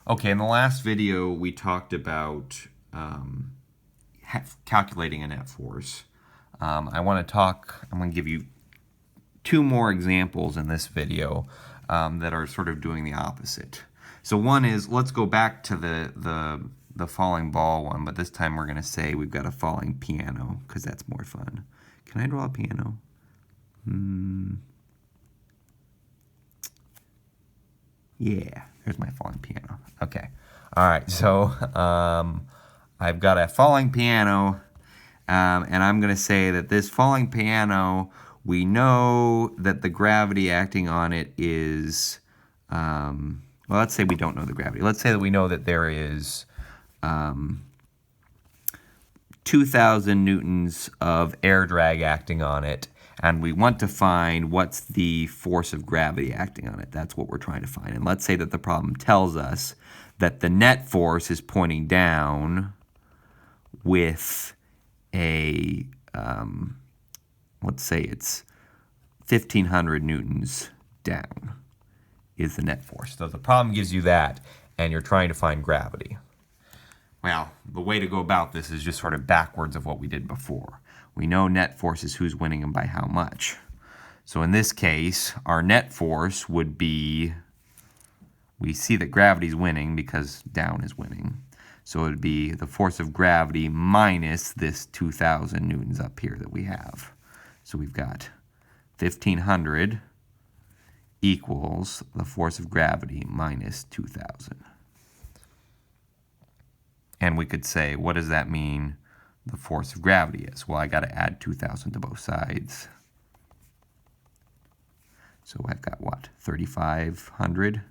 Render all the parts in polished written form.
Okay, in the last video, we talked about calculating a net force. I'm going to give you two more examples in this video that are sort of doing the opposite. So one is, let's go back to the falling ball one, but this time we're going to say we've got a falling piano, because that's more fun. Can I draw a piano? Yeah, there's my falling piano. Okay. All right, so I've got a falling piano, and I'm going to say that this falling piano, we know that the gravity acting on it is, well, let's say we don't know the gravity. Let's say that we know that there is 2,000 newtons of air drag acting on it, and we want to find what's the force of gravity acting on it. That's what we're trying to find. And let's say that the problem tells us that the net force is pointing down with a, let's say it's 1,500 newtons down is the net force. So the problem gives you that, and you're trying to find gravity. Well, the way to go about this is just sort of backwards of what we did before. We know net force is who's winning and by how much. So in this case, our net force would be, we see that gravity's winning because down is winning. So it would be the force of gravity minus this 2,000 newtons up here that we have. So we've got 1,500 equals the force of gravity minus 2,000. And we could say, what does that mean the force of gravity is? Well, I got to add 2,000 to both sides. So I've got what? 3,500.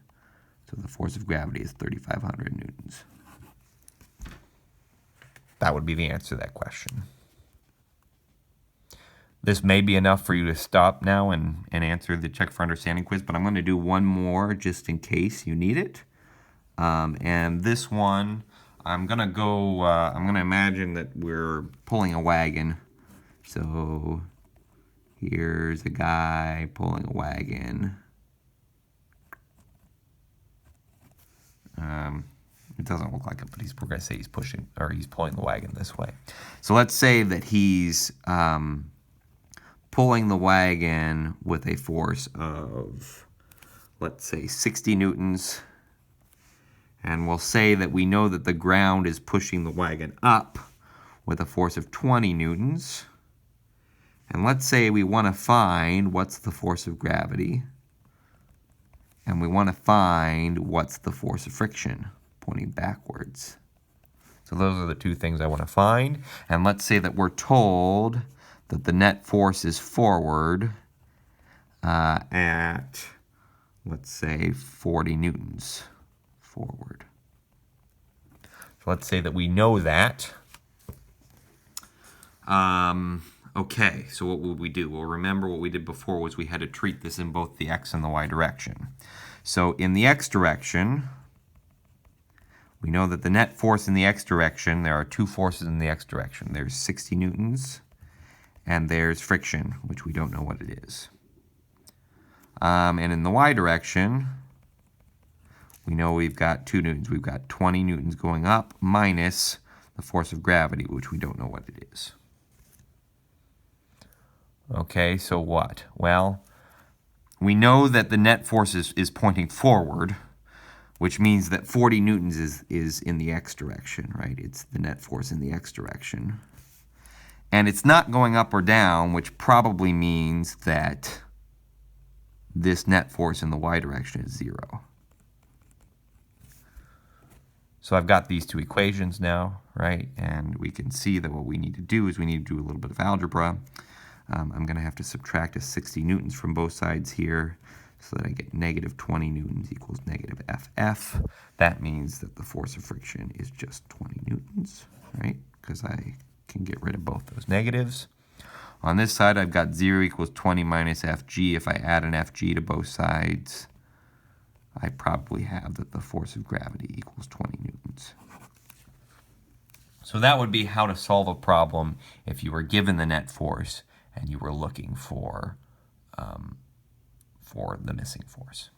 So the force of gravity is 3,500 newtons. That would be the answer to that question. This may be enough for you to stop now and answer the Check for Understanding quiz, but I'm going to do one more just in case you need it. And this one, I'm going to imagine that we're pulling a wagon. So here's a guy pulling a wagon. It doesn't look like it, but we're going to say he's pushing, or he's pulling the wagon this way. So let's say that he's pulling the wagon with a force of, let's say, 60 newtons. And we'll say that we know that the ground is pushing the wagon up with a force of 20 newtons. And let's say we want to find what's the force of gravity. And we want to find what's the force of friction, pointing backwards. So those are the two things I want to find. And let's say that we're told that the net force is forward at, let's say, 40 newtons forward. So let's say that we know that. Okay, so what would we do? Well, remember what we did before was we had to treat this in both the x and the y direction. So in the x direction, we know that the net force in the x direction, there are two forces in the x direction. There's 60 newtons, and there's friction, which we don't know what it is. And in the y direction, we know we've got 2 newtons. We've got 20 newtons going up minus the force of gravity, which we don't know what it is. Okay, so what? Well, we know that the net force is pointing forward, which means that 40 newtons is in the x direction, right? It's the net force in the x direction. And it's not going up or down, which probably means that this net force in the y direction is 0. So I've got these two equations now, right? And we can see that what we need to do is we need to do a little bit of algebra. I'm going to have to subtract a 60 newtons from both sides here so that I get negative 20 newtons equals negative FF. That means that the force of friction is just 20 newtons, right? Because I can get rid of both those negatives. On this side, I've got 0 equals 20 minus Fg. If I add an Fg to both sides, I probably have that the force of gravity equals 20 newtons. So that would be how to solve a problem if you were given the net force and you were looking for the missing force.